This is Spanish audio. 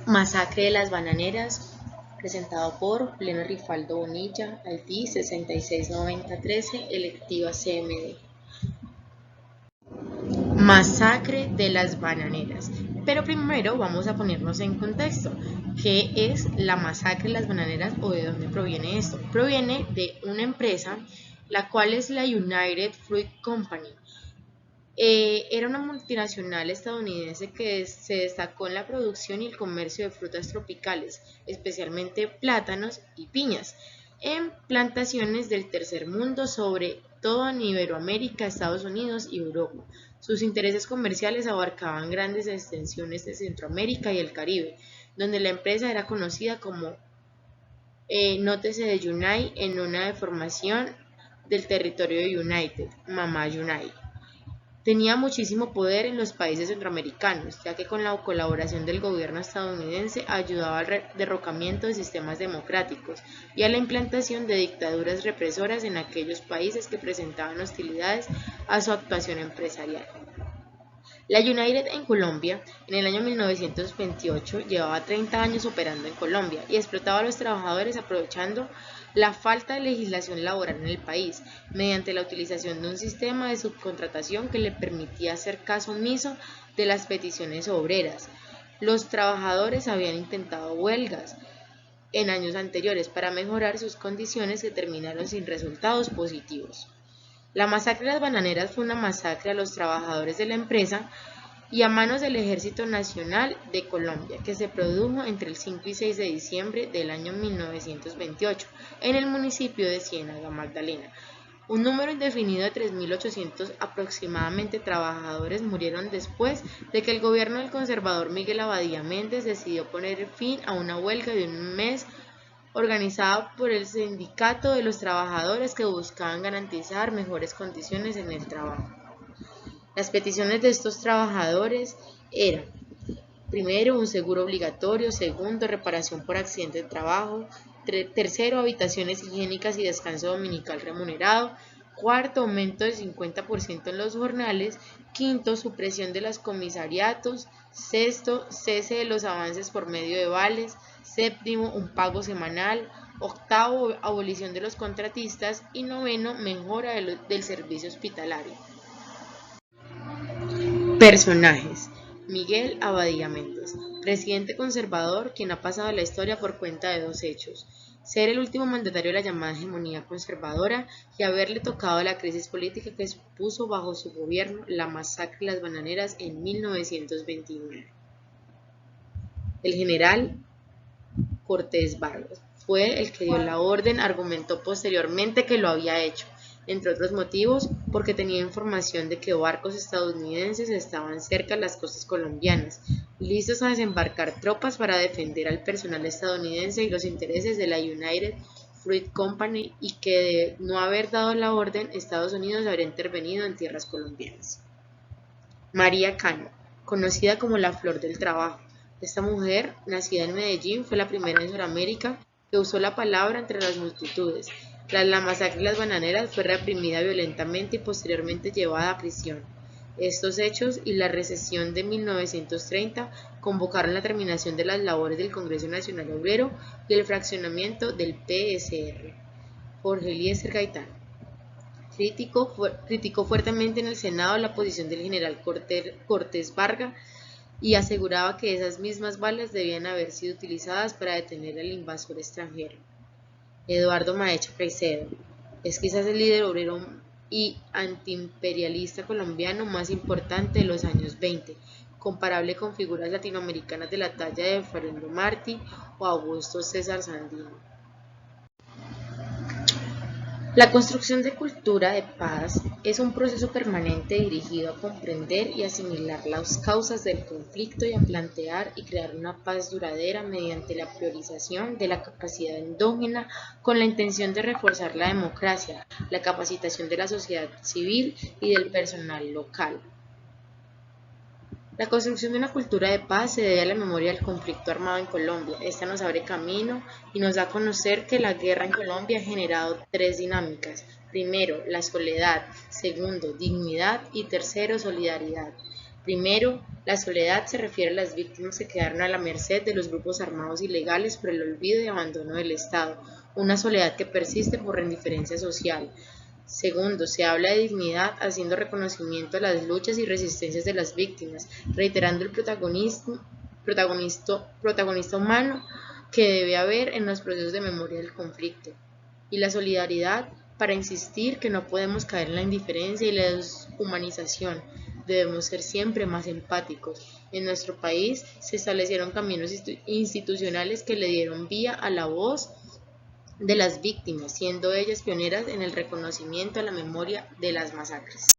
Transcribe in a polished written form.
Masacre de las Bananeras, presentado por Juliano Rifaldo Bonilla, ID 669013, electiva CMD. Masacre de las Bananeras. Pero primero vamos a ponernos en contexto. ¿Qué es la masacre de las bananeras o de dónde proviene esto? Proviene de una empresa, la cual es la United Fruit Company. Era una multinacional estadounidense que se destacó en la producción y el comercio de frutas tropicales, especialmente plátanos y piñas, en plantaciones del tercer mundo, sobre todo en Iberoamérica, Estados Unidos y Europa. Sus intereses comerciales abarcaban grandes extensiones de Centroamérica y el Caribe, donde la empresa era conocida como nótese de United, en una deformación del territorio de United, Mamá United. Tenía muchísimo poder en los países centroamericanos, ya que con la colaboración del gobierno estadounidense ayudaba al derrocamiento de sistemas democráticos y a la implantación de dictaduras represoras en aquellos países que presentaban hostilidades a su actuación empresarial. La United en Colombia, en el año 1928, llevaba 30 años operando en Colombia y explotaba a los trabajadores aprovechando la falta de legislación laboral en el país, mediante la utilización de un sistema de subcontratación que le permitía hacer caso omiso de las peticiones obreras. Los trabajadores habían intentado huelgas en años anteriores para mejorar sus condiciones que terminaron sin resultados positivos. La masacre de las bananeras fue una masacre a los trabajadores de la empresa y a manos del Ejército Nacional de Colombia, que se produjo entre el 5 y 6 de diciembre del año 1928 en el municipio de Ciénaga, Magdalena. Un número indefinido de 3.800 aproximadamente trabajadores murieron después de que el gobierno del conservador Miguel Abadía Méndez decidió poner fin a una huelga de un mes organizada por el Sindicato de los Trabajadores, que buscaban garantizar mejores condiciones en el trabajo. Las peticiones de estos trabajadores eran: primero, un seguro obligatorio; segundo, reparación por accidente de trabajo; tercero, habitaciones higiénicas y descanso dominical remunerado; cuarto, aumento del 50% en los jornales; quinto, supresión de los comisariatos; sexto, cese de los avances por medio de vales; séptimo, un pago semanal; octavo, abolición de los contratistas; y noveno, mejora del servicio hospitalario. Personajes: Miguel Abadía Méndez, presidente conservador, quien ha pasado a la historia por cuenta de dos hechos: ser el último mandatario de la llamada hegemonía conservadora y haberle tocado la crisis política que supuso bajo su gobierno la masacre de las bananeras en 1929. El general Cortés Vargas fue el que dio la orden. Argumentó posteriormente que lo había hecho, entre otros motivos, porque tenía información de que barcos estadounidenses estaban cerca de las costas colombianas, listos a desembarcar tropas para defender al personal estadounidense y los intereses de la United Fruit Company, y que de no haber dado la orden, Estados Unidos habría intervenido en tierras colombianas. María Cano, conocida como la Flor del Trabajo. Esta mujer, nacida en Medellín, fue la primera en Sudamérica que usó la palabra entre las multitudes. Tras la masacre de las bananeras, fue reprimida violentamente y posteriormente llevada a prisión. Estos hechos y la recesión de 1930 convocaron la terminación de las labores del Congreso Nacional Obrero y el fraccionamiento del PSR. Jorge Eliezer Gaitán criticó fuertemente en el Senado la posición del general Cortés Vargas y aseguraba que esas mismas balas debían haber sido utilizadas para detener al invasor extranjero. Eduardo Maecha Caicedo es quizás el líder obrero y antiimperialista colombiano más importante de los años 20, comparable con figuras latinoamericanas de la talla de Fernando Martí o Augusto César Sandino. La construcción de cultura de paz es un proceso permanente dirigido a comprender y asimilar las causas del conflicto y a plantear y crear una paz duradera mediante la priorización de la capacidad endógena, con la intención de reforzar la democracia, la capacitación de la sociedad civil y del personal local. La construcción de una cultura de paz se debe a la memoria del conflicto armado en Colombia. Esta nos abre camino y nos da a conocer que la guerra en Colombia ha generado tres dinámicas: primero, la soledad; segundo, dignidad; y tercero, solidaridad. Primero, la soledad se refiere a las víctimas que quedaron a la merced de los grupos armados ilegales por el olvido y abandono del Estado, una soledad que persiste por indiferencia social. Segundo, se habla de dignidad haciendo reconocimiento a las luchas y resistencias de las víctimas, reiterando el protagonista humano que debe haber en los procesos de memoria del conflicto. Y la solidaridad para insistir que no podemos caer en la indiferencia y la deshumanización. Debemos ser siempre más empáticos. En nuestro país se establecieron caminos institucionales que le dieron vía a la voz de las víctimas, siendo ellas pioneras en el reconocimiento a la memoria de las masacres.